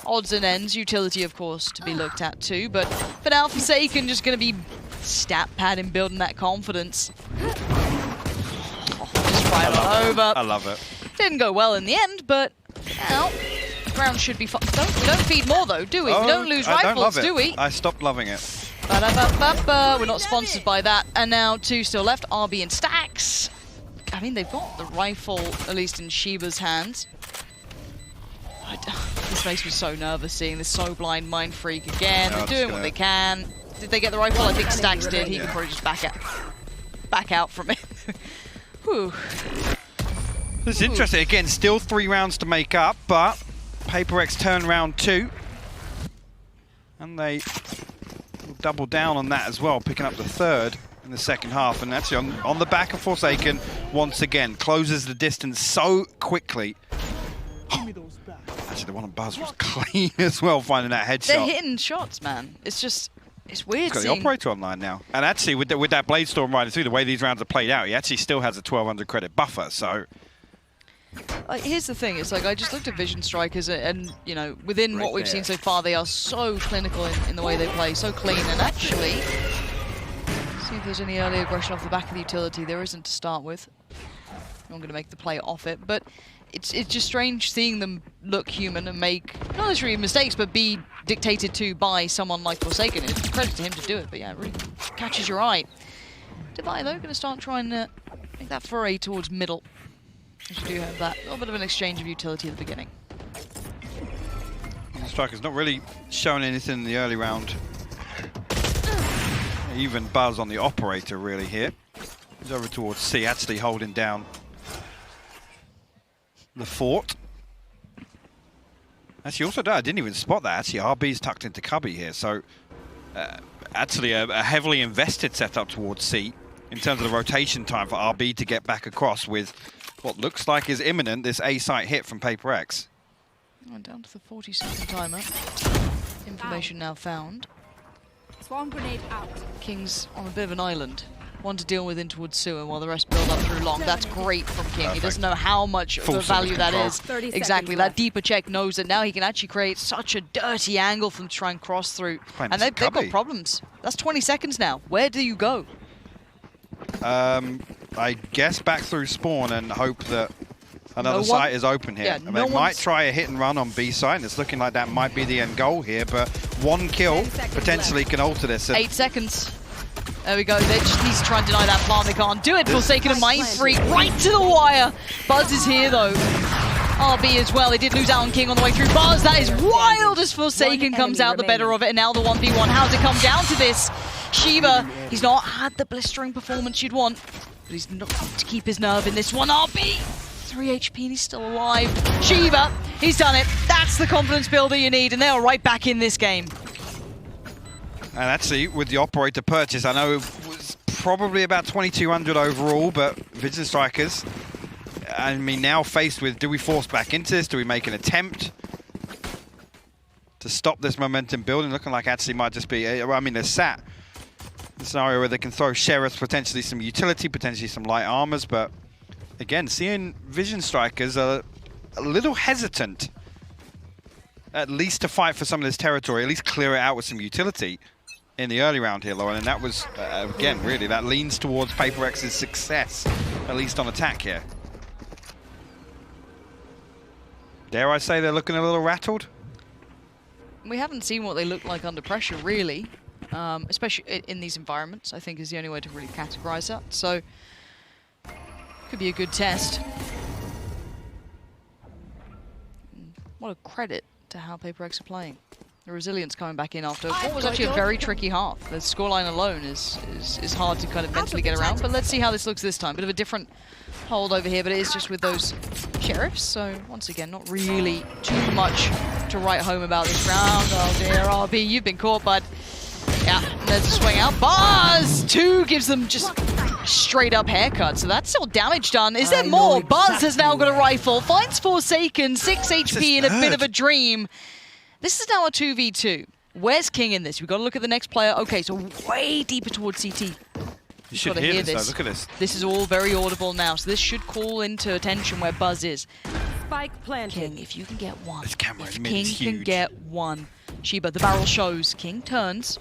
Odds and ends. Utility, of course, to be looked at too. But for now, Forsaken just going to be stat padding, building that confidence. Right over. I love it. Didn't go well in the end, but now the ground should be fine. We don't feed more though, do we? We don't lose rifles, do we? I stopped loving it. We're not sponsored by that. And now 2 still left, RB and Stacks. I mean, they've got the rifle, at least in Shiba's hands. This makes me so nervous seeing this so blind Mind Freak again. They're doing what they can. Did they get the rifle? I think Stacks did. He can probably just back out from it. Whew. This is interesting. Again, still 3 rounds to make up, but Paper X turn round 2. And they will double down on that as well, picking up the 3rd in the second half. And actually on the back of Forsaken, once again, closes the distance so quickly. Actually, the one on Buzz was clean as well, finding that headshot. They're hitting shots, man. It's just... It's weird. He's got the operator online now. And actually, with that Blade Storm riding through, the way these rounds are played out, he actually still has a 1200 credit buffer, so... here's the thing, it's like, I just looked at Vision Strikers and you know, within what we've seen so far, they are so clinical in the way they play, so clean, and actually... See if there's any early aggression off the back of the utility. There isn't to start with. I'm going to make the play off it, but it's just strange seeing them look human and make, not necessarily mistakes, but be dictated to by someone like Forsaken. It's a credit to him to do it, but yeah, it really catches your eye. Divide, though, going to start trying to make that foray towards middle. As you do have that little bit of an exchange of utility at the beginning. The Striker's not really showing anything in the early round. Even Buzz on the operator, really, here. He's over towards C, actually holding down the fort. Actually, also, I didn't even spot that. Actually, RB's tucked into cubby here, so actually a heavily invested setup towards C in terms of the rotation time for RB to get back across with what looks like is imminent, this A-site hit from Paper X. Down to the 40-second timer. Information now found. Swarm grenade out. King's on a bit of an island. One to deal with in towards sewer while the rest build up through long. That's great from King. Perfect. He doesn't know how much of a value that is. 30 Exactly. seconds That left. deeper check knows that now he can actually create such a dirty angle for them to try and cross through. Playing And they've got problems. That's 20 seconds now. Where do you go? I guess back through spawn and hope that another No site one- is open here. Yeah, And no they might one's- try a hit and run on B site, and it's looking like that might be the end goal here, but one kill 10 seconds potentially left. can alter this. 8 seconds. There we go. They just need to try and deny that plant. They can't do it. Forsaken and Mind Freak right to the wire. Buzz is here though. RB as well. They did lose out on King on the way through. Buzz, that is wild as Forsaken comes out the better of it. And now the 1v1. How's it come down to this? Shiba, he's not had the blistering performance you'd want, but he's not to keep his nerve in this one. RB, 3 HP and he's still alive. Shiba, he's done it. That's the confidence builder you need, and they are right back in this game. And actually, with the operator purchase, I know it was probably about 2,200 overall, but Vision Strikers, I mean, now faced with, do we force back into this? Do we make an attempt to stop this momentum building? Looking like actually might just be, I mean, they're sat in a scenario where they can throw Sheriffs, potentially some utility, potentially some light armors, but again, seeing Vision Strikers are a little hesitant, at least to fight for some of this territory, at least clear it out with some utility in the early round here, Lauren, and that was, again, really, that leans towards Paper Rex's success, at least on attack here. Dare I say they're looking a little rattled? We haven't seen what they look like under pressure, really. Especially in these environments, I think is the only way to really categorize that. So, could be a good test. What a credit to how Paper Rex are playing. The resilience coming back in after what was actually a very tricky half. The scoreline alone is hard to kind of mentally get around, but let's see how this looks this time. Bit of a different hold over here, but it is just with those Sheriffs, so once again, not really too much to write home about this round. Oh dear, RB, you've been caught, bud. Yeah, there's a swing out. Buzz! 2 gives them just straight up haircut, so that's still damage done. Is there more? Buzz has now got a rifle, finds Forsaken, 6 HP in a bit of a dream. This is now a 2v2. Where's King in this? We've got to look at the next player. Okay, so way deeper towards CT. You should hear this. Look at this. This is all very audible now, so this should call into attention where Buzz is. Spike planted. King, if you can get one. This camera if in mid King is huge. can get one. Sheba, the barrel shows. King turns.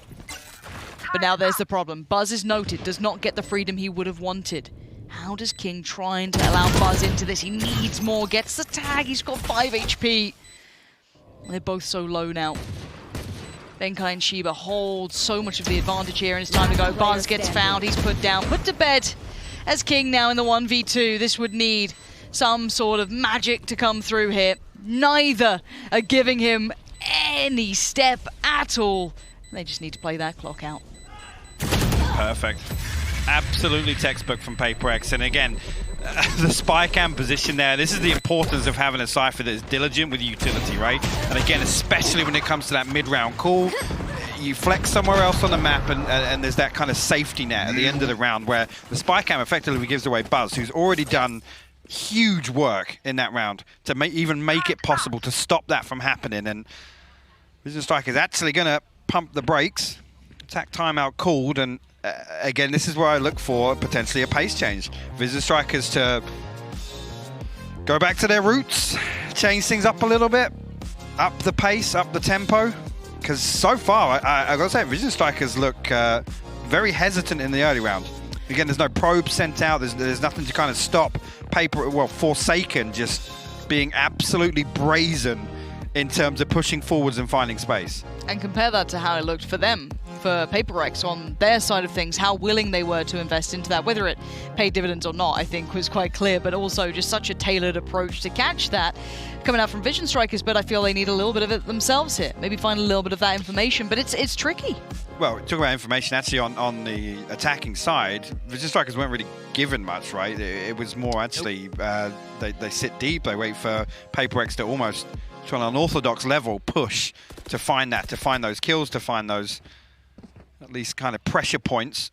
But now there's the problem. Buzz is noted, does not get the freedom he would have wanted. How does King trying to allow Buzz into this? He needs more, gets the tag, he's got 5 HP. They're both so low now. Benkai and Sheba hold so much of the advantage here, and it's time to go. Buzz gets found, he's put down, put to bed as King now in the 1v2. This would need some sort of magic to come through here. Neither are giving him any step at all. They just need to play that clock out. Perfect. Absolutely textbook from Paper X. And again, the spy cam position there, this is the importance of having a Cypher that is diligent with utility, right? And again, especially when it comes to that mid-round call, you flex somewhere else on the map and there's that kind of safety net at the end of the round where the spy cam effectively gives away Buzz, who's already done huge work in that round to even make it possible to stop that from happening. And Vision Strike is actually going to pump the brakes. Attack timeout called, and again, this is where I look for potentially a pace change. Vision Strikers to go back to their roots, change things up a little bit, up the pace, up the tempo. Because so far, I gotta say, Vision Strikers look very hesitant in the early round. Again, there's no probe sent out. There's nothing to kind of stop Forsaken just being absolutely brazen in terms of pushing forwards and finding space. And compare that to how it looked for them, for Paper Rex on their side of things, how willing they were to invest into that. Whether it paid dividends or not, I think was quite clear, but also just such a tailored approach to catch that coming out from Vision Strikers, but I feel they need a little bit of it themselves here. Maybe find a little bit of that information, but it's tricky. Well, talking about information, actually on the attacking side, Vision Strikers weren't really given much, right? It was more actually, they sit deep, they wait for Paper X to almost, to an unorthodox level, push to find those kills, to find those at least kind of pressure points.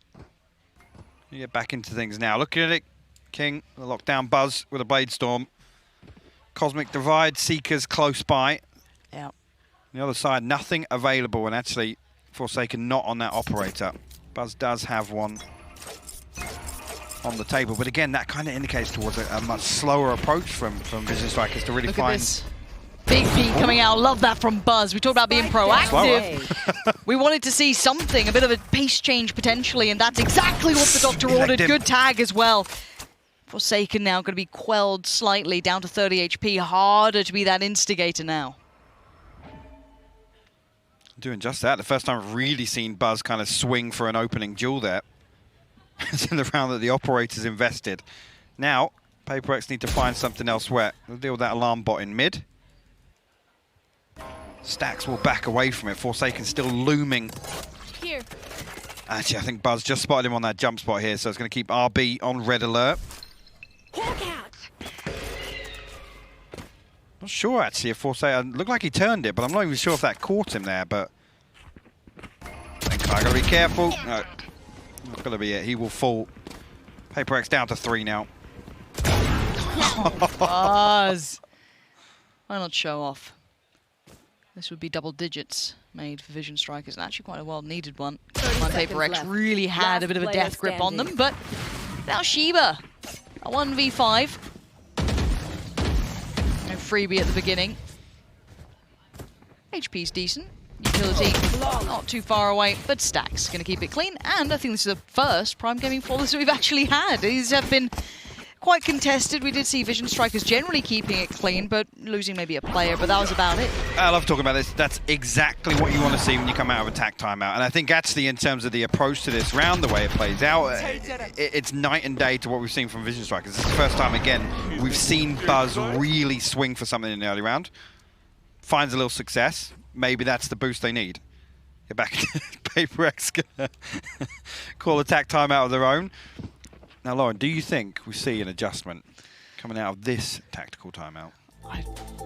You get back into things now. Looking at it, King, the lockdown Buzz with a Blade Storm. Cosmic Divide, Seekers close by. Yeah. On the other side, nothing available, and actually Forsaken not on that operator. Buzz does have one on the table, but again, that kind of indicates towards a much slower approach from Vision Strikers to really find. This. Big peek coming out. Love that from Buzz. We talked about being proactive. We wanted to see something, a bit of a pace change potentially, and that's exactly what the doctor ordered. Good tag as well. Forsaken now going to be quelled slightly, down to 30 HP. Harder to be that instigator now. Doing just that. The first time I've really seen Buzz kind of swing for an opening duel there. It's in the round that the operator's invested. Now, Paper X need to find something elsewhere. They'll deal with that alarm bot in mid. Stacks will back away from it. Forsaken still looming. Here. Actually, I think Buzz just spotted him on that jump spot here, so it's going to keep RB on red alert. Not sure, actually, if Forsaken... Looked like he turned it, but I'm not even sure if that caught him there, but... I think I got to be careful. No. That's going to be it. He will fall. Paper X down to 3 now. Buzz. Why not show off? This would be double digits made for Vision Strikers, and actually quite a well-needed one. Come on, Paper X really had a bit of a death grip on them, but now Sheba, a 1v5. No freebie at the beginning. HP's decent. Utility not too far away, but Stack's going to keep it clean. And I think this is the first Prime Gaming flawless that we've actually had. These have been quite contested. We did see Vision Strikers generally keeping it clean, but losing maybe a player, but that was about it. I love talking about this. That's exactly what you want to see when you come out of attack timeout. And I think actually in terms of the approach to this round, the way it plays out, it's night and day to what we've seen from Vision Strikers. This is the first time, again, we've seen Buzz really swing for something in the early round. Finds a little success. Maybe that's the boost they need. Get back. Paper X gonna call attack timeout of their own. Now, Lauren, do you think we see an adjustment coming out of this tactical timeout?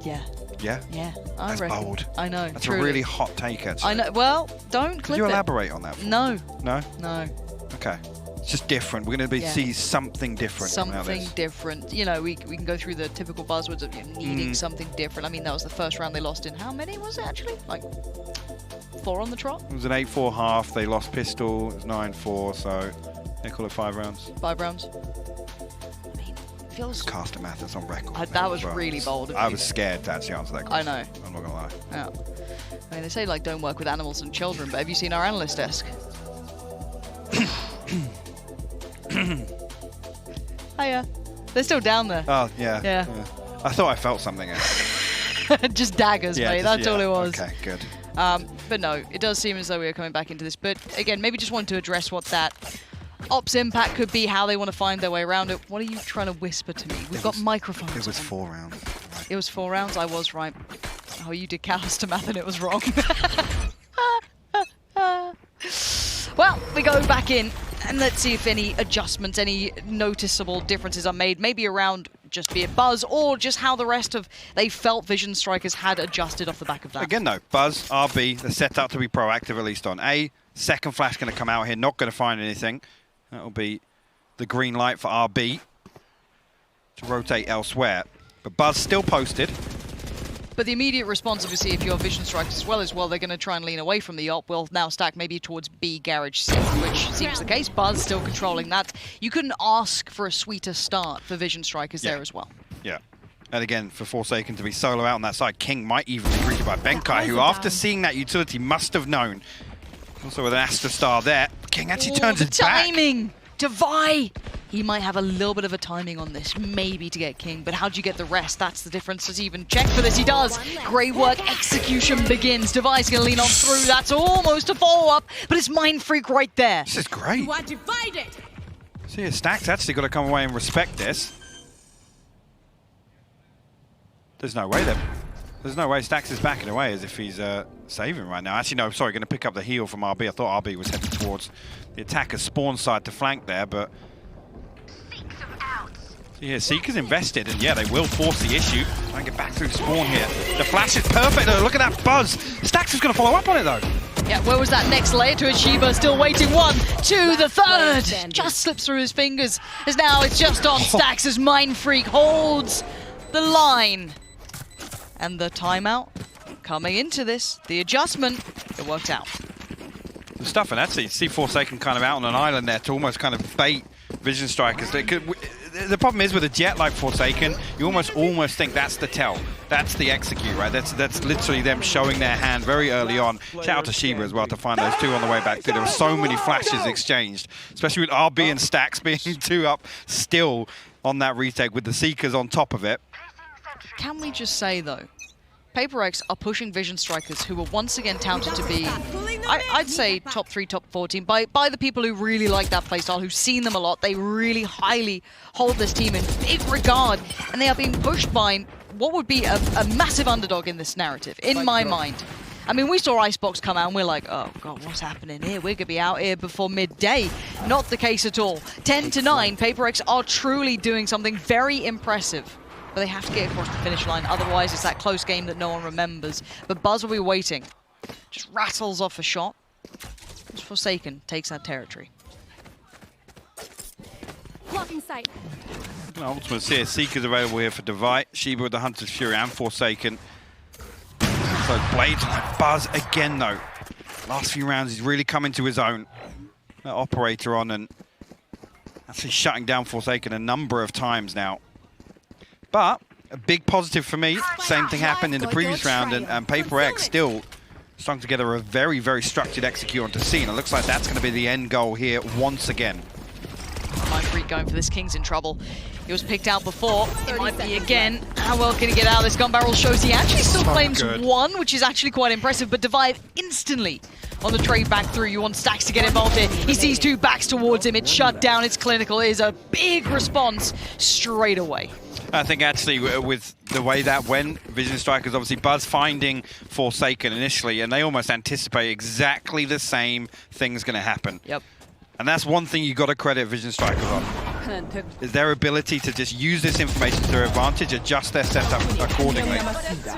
Yeah. Yeah? Yeah, That's reckon. bold. I know, That's truly. a really hot take, actually. I know. Well, don't clip Could you it. elaborate on that? No. No? No. Okay. It's just different. We're going to see something different coming out of Something this. different. You know, we can go through the typical buzzwords of needing something different. I mean, that was the first round they lost in. How many was it, actually? Like 4 on the trot? It was an 8-4 half. They lost pistol. It was 9-4, so they call it 5 rounds. 5 rounds. I mean, it feels... Caster Mathers on record. That was really bold of I you. was scared to actually answer that question. I know. I'm not going to lie. Yeah. I mean, they say, like, don't work with animals and children, but have you seen our analyst desk? Hiya. They're still down there. Oh, yeah. Yeah. I thought I felt something. Just daggers, mate. That's all it was. Okay, good. But no, it does seem as though we are coming back into this. But again, maybe just wanted to address what that ops impact could be, how they want to find their way around it. What are you trying to whisper to me? We've got microphones. It was on. 4 rounds. Right. It was 4 rounds. I was right. Oh, you did caster math and it was wrong. Well, we go back in and let's see if any adjustments, any noticeable differences are made. Maybe around just be it Buzz or just how the rest of they felt Vision Strikers had adjusted off the back of that. Again, though, Buzz, RB, they're set up to be proactive, at least on A. Second flash going to come out here, not going to find anything. That'll be the green light for RB to rotate elsewhere. But Buzz still posted. But the immediate response, obviously, if you're Vision Strikers as well, they're going to try and lean away from the op. Will now stack maybe towards B Garage 6, which seems the case. Buzz still controlling that. You couldn't ask for a sweeter start for Vision Strikers there as well. Yeah. And again, for Forsaken to be solo out on that side, King might even be greeted by Benkai, who after seeing that utility must have known. Also with an Astra Star there, King actually turns his back. Timing! Devi! He might have a little bit of a timing on this, maybe to get King, but how do you get the rest? That's the difference. Does he even check for this? He does! Great work, execution begins. Devi's gonna lean on through, that's almost a follow-up, but it's Mind Freak right there. This is great. You are divided. See, Stack's actually got to come away and respect this. There's no way there's no way Stax is backing away as if he's saving right now. Actually, no, sorry, going to pick up the heal from RB. I thought RB was heading towards the attacker's spawn side to flank there, but... Yeah, Seeker's invested, and yeah, they will force the issue. Try and get back through spawn here. The flash is perfect, though. Look at that buzz. Stax is going to follow up on it, though. Yeah, where was that next layer to Achiba? Still waiting. 1, 2, the third. Just slips through his fingers. As now it's just on Stax as Mind Freak holds the line. And the timeout coming into this. The adjustment, it worked out. The stuff, and actually, see Forsaken kind of out on an island there to almost kind of bait Vision Strikers. The problem is with a jet like Forsaken, you almost think that's the tell. That's the execute, right? That's literally them showing their hand very early on. Shout out to Sheba as well to find those 2 on the way back through. There were so many flashes exchanged, especially with RB and Stax being 2 up still on that retake with the Seekers on top of it. Can we just say, though, Paper X are pushing Vision Strikers, who were once again touted to be, I'd say, top 3, top 4 team, by the people who really like that playstyle, who've seen them a lot. They really highly hold this team in big regard, and they are being pushed by what would be a massive underdog in this narrative, in my mind. I mean, we saw Icebox come out and we're like, oh God, what's happening here? We're going to be out here before midday. Not the case at all. 10-9, Paper X are truly doing something very impressive. But they have to get across the finish line, otherwise it's that close game that no one remembers. But Buzz will be waiting. Just rattles off a shot. Forsaken takes that territory. Blocking sight. Ultimates here. Seeker's available here for Divide. Sheba with the Hunter's Fury and Forsaken. So Blades and Buzz again, though. Last few rounds, he's really come into his own. That operator on and actually shutting down Forsaken a number of times now. But a big positive for me. Same thing happened in the previous round, and Paper X still strung together a very, very structured execute onto scene. It looks like that's going to be the end goal here once again. Mind Freak going for this. King's in trouble. He was picked out before. It might be again. How well can he get out of this? Gun barrel shows he actually still claims one, which is actually quite impressive. But Divide instantly on the trade back through. You want Stacks to get involved here. He sees two backs towards him. It's shut down. It's clinical. It is a big response straight away. I think actually with the way that went, Vision Strikers obviously Buzz finding Forsaken initially, and they almost anticipate exactly the same thing's going to happen. Yep. And that's one thing you got to credit Vision Strikers on, is their ability to just use this information to their advantage, adjust their setup accordingly,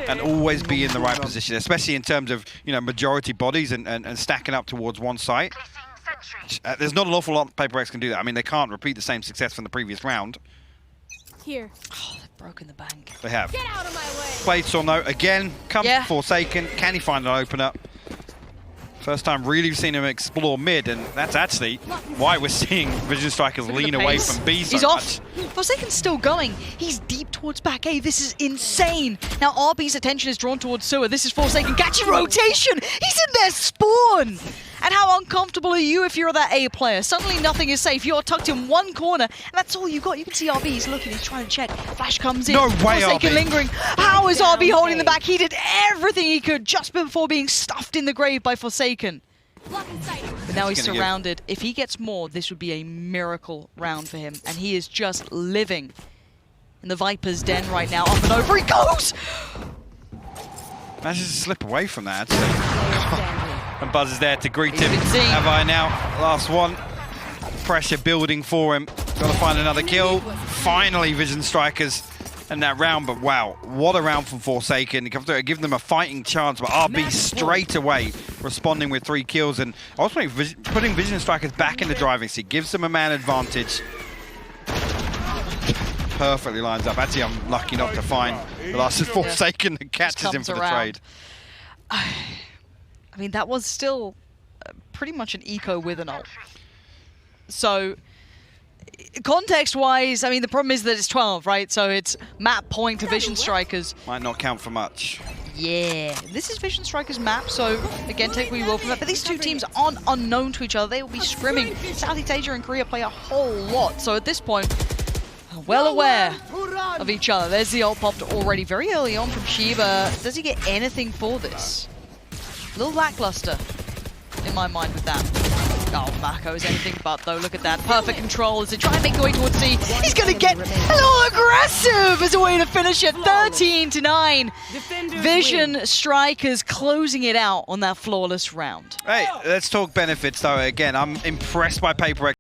and always be in the right position, especially in terms of, you know, majority bodies and stacking up towards one site. There's not an awful lot Paper X can do that. I mean, they can't repeat the same success from the previous round. Here. Oh, they've broken the bank. They have. Get out of my way. Bladestorm though, again, comes Forsaken. Can he find an opener? First time really seen him explore mid, and that's actually why we're seeing Vision Strikers lean away from B so much. He's off. Forsaken's still going. He's deep towards back A. This is insane. Now RB's attention is drawn towards Sewer. This is Forsaken. Catching rotation. He's in their spawn. And how uncomfortable are you if you're that A player? Suddenly nothing is safe. You're tucked in one corner, and that's all you've got. You can see RB. He's looking. He's trying to check. Flash comes in. No way, Forsaken RB. lingering. How is RB holding the back? He did everything he could just before being stuffed in the grave by Forsaken. Blocking sight. But now he's surrounded. If he gets more, this would be a miracle round for him. And he is just living in the Viper's den right now. Up and over he goes! Manages to slip away from that, actually. And Buzz is there to greet him. been seen. Have I now? Last one. Pressure building for him. Got to find another kill. Finally, Vision Strikers in that round. But wow, what a round from Forsaken. He comes through, give them a fighting chance. But RB straight away responding with 3 kills. And ultimately putting Vision Strikers back in the driving seat. Gives them a man advantage. Perfectly lines up. Actually, I'm lucky not to find the last is Forsaken that catches him for the trade. I mean, that was still pretty much an eco with an ult. So, context-wise, I mean, the problem is that it's 12, right? So it's map point to Vision Strikers. Might not count for much. Yeah, this is Vision Strikers map, so again, take what you will from that. But these two teams aren't unknown to each other. They will be scrimming. Southeast Asia and Korea play a whole lot. So at this point, well aware of each other. There's the ult popped already very early on from Sheba. Does he get anything for this? A little lackluster in my mind with that. Oh, Mako is anything but though. Look at that. Perfect control as they try and make the way towards C. He's going to get a little aggressive as a way to finish it. 13-9. Vision Strikers closing it out on that flawless round. Hey, let's talk benefits though. Again, I'm impressed by Paper X.